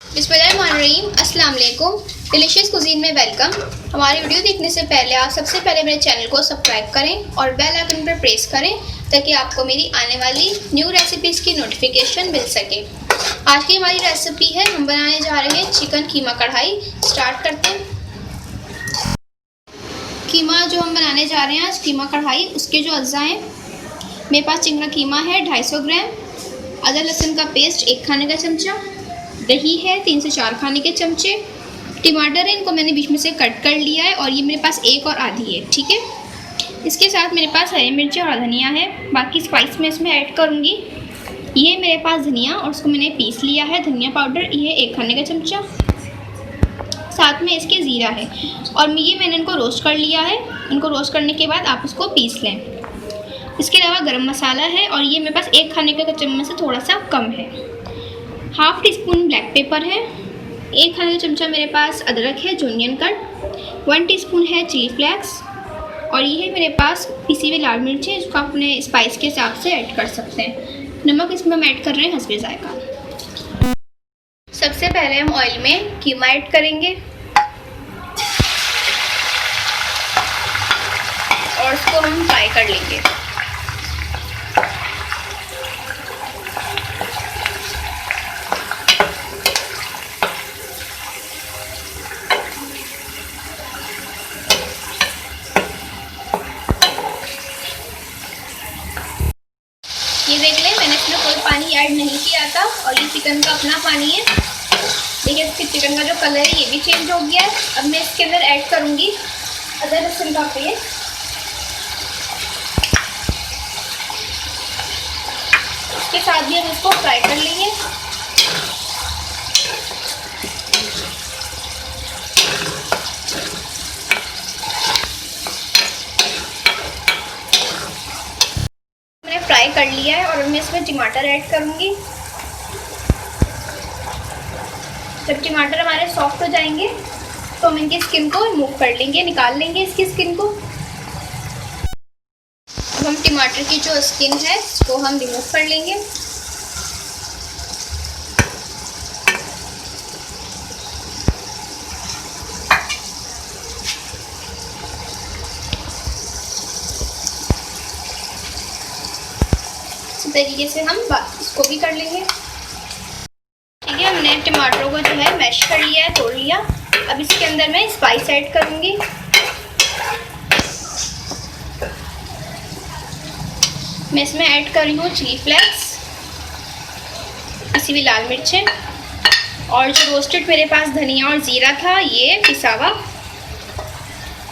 बिस्मिल्लाहिर्रहमानिर्रहीम, अस्सलाम वालेकुम। डिलीशियस कुजीन में वेलकम। हमारी वीडियो देखने से पहले आप सबसे पहले मेरे चैनल को सब्सक्राइब करें और बेल आइकन पर प्रेस करें ताकि आपको मेरी आने वाली न्यू रेसिपीज़ की नोटिफिकेशन मिल सके। आज की हमारी रेसिपी है, हम बनाने जा रहे हैं चिकन कीमा कढ़ाई। स्टार्ट करते हैं। कीमा जो हम बनाने जा रहे हैं आज, कीमा कढ़ाई, उसके जो अज्जा हैं, मेरे पास चिंगड़ा कीमा है 250 ग्राम, अदरक लहसुन का पेस्ट 1 खाने का चमचा, दही है 3 से 4 खाने के चमचे, टमाटर है, इनको मैंने बीच में से कट कर लिया है और ये मेरे पास 1 और आधी है, ठीक है। इसके साथ मेरे पास हरी मिर्ची और धनिया है। बाकी स्पाइस मैं इसमें ऐड करूँगी। ये मेरे पास धनिया और उसको मैंने पीस लिया है, धनिया पाउडर, ये 1 खाने का चमचा। साथ में इसके ज़ीरा है और ये मैंने इनको रोस्ट कर लिया है। इनको रोस्ट करने के बाद आप उसको पीस लें। इसके अलावा गरम मसाला है और ये मेरे पास 1 खाने का चम्मच से थोड़ा सा कम है। Half tea spoon black pepper है, 1 खाने का चमचा मेरे पास अदरक है जूनियन कट, 1 टीस्पून है चिली फ्लेक्स और ये है मेरे पास पिसी हुई लाल मिर्च है, इसको आप अपने स्पाइस के हिसाब से ऐड कर सकते हैं। नमक इसमें हम ऐड कर रहे हैं हस्बे ज़ायका। सबसे पहले हम ऑयल में कीमा ऐड करेंगे और इसको हम फ्राई कर लेंगे। ये देख लें, मैंने इसमें कोई पानी ऐड नहीं किया था और ये चिकन का अपना पानी है। देखिए इसके चिकन का जो कलर है ये भी चेंज हो गया है। अब मैं इसके अंदर ऐड करूँगी अदरक लहसुन का पेस्ट। इसके साथ भी हम इसको फ्राई कर लेंगे। फ्राई कर लिया है और मैं इसमें टमाटर ऐड करूँगी। जब टमाटर हमारे सॉफ्ट हो जाएंगे तो हम इनकी स्किन को रिमूव कर लेंगे, निकाल लेंगे इसकी स्किन को। अब हम टमाटर की जो स्किन है इसको हम रिमूव कर लेंगे। तरीके से हम इसको भी कर लेंगे, ठीक है। हमने टमाटरों को जो है मैश कर लिया है, तोड़ लिया। अब इसके अंदर मैं स्पाइस ऐड करूँगी। मैं इसमें ऐड कर रही हूँ चिली फ्लेक्स, पिसी हुई लाल मिर्चें और जो रोस्टेड मेरे पास धनिया और ज़ीरा था ये पिसा हुआ,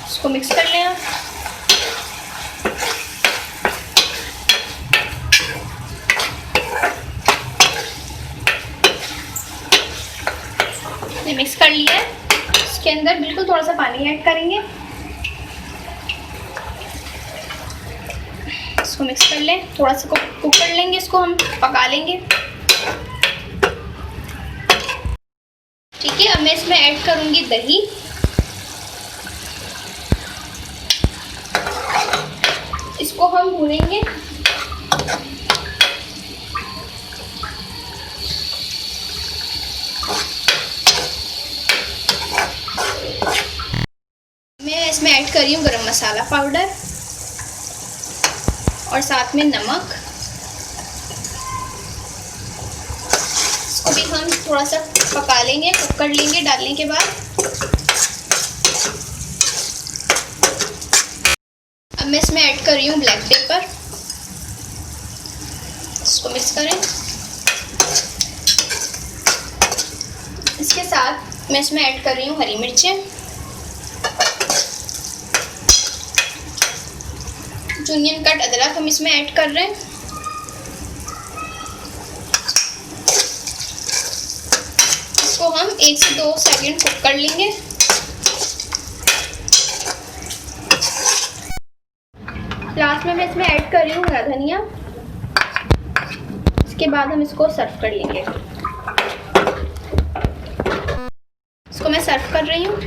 इसको मिक्स कर लें। मिक्स कर लिया है। इसके अंदर बिल्कुल थोड़ा सा पानी ऐड करेंगे, इसको मिक्स कर लें, थोड़ा सा कुक कर लेंगे, इसको हम पका लेंगे, ठीक है। अब मैं इसमें ऐड करूंगी दही। इसको हम भूनेंगे। मैं इसमें ऐड कर रही हूँ गरम मसाला पाउडर और साथ में नमक। इसको भी हम थोड़ा सा पका लेंगे, कुक कर लेंगे डालने के बाद। अब मैं इसमें ऐड कर रही हूँ ब्लैक पेपर, इसको मिक्स करें। इसके साथ मैं इसमें ऐड कर रही हूँ हरी मिर्चें, जूनियन कट अदरक हम इसमें ऐड कर रहे हैं। इसको हम 1 से 2 सेकंड कुक कर लेंगे। लास्ट में मैं इसमें ऐड कर रही हूँ हरा धनिया। इसके बाद हम इसको सर्व कर लेंगे। इसको मैं सर्व कर रही हूँ।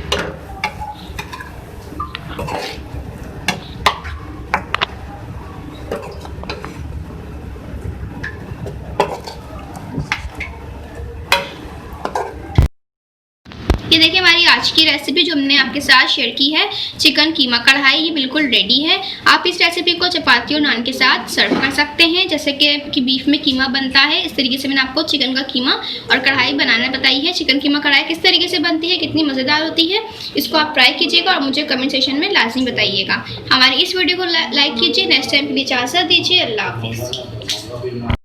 ये देखिए हमारी आज की रेसिपी जो हमने आपके साथ शेयर की है, चिकन कीमा कढ़ाई, ये बिल्कुल रेडी है। आप इस रेसिपी को चपाती और नान के साथ सर्व कर सकते हैं। जैसे कि बीफ में कीमा बनता है, इस तरीके से मैंने आपको चिकन का कीमा और कढ़ाई बनाना बताई है। चिकन कीमा कढ़ाई किस तरीके से बनती है, कितनी मज़ेदार होती है, इसको आप ट्राई कीजिएगा और मुझे कमेंट सेक्शन में लाजमी बताइएगा। हमारी इस वीडियो को लाइक कीजिए। नेक्स्ट टाइम के लिए इजाज़त दीजिए। अल्लाह हाफिज़।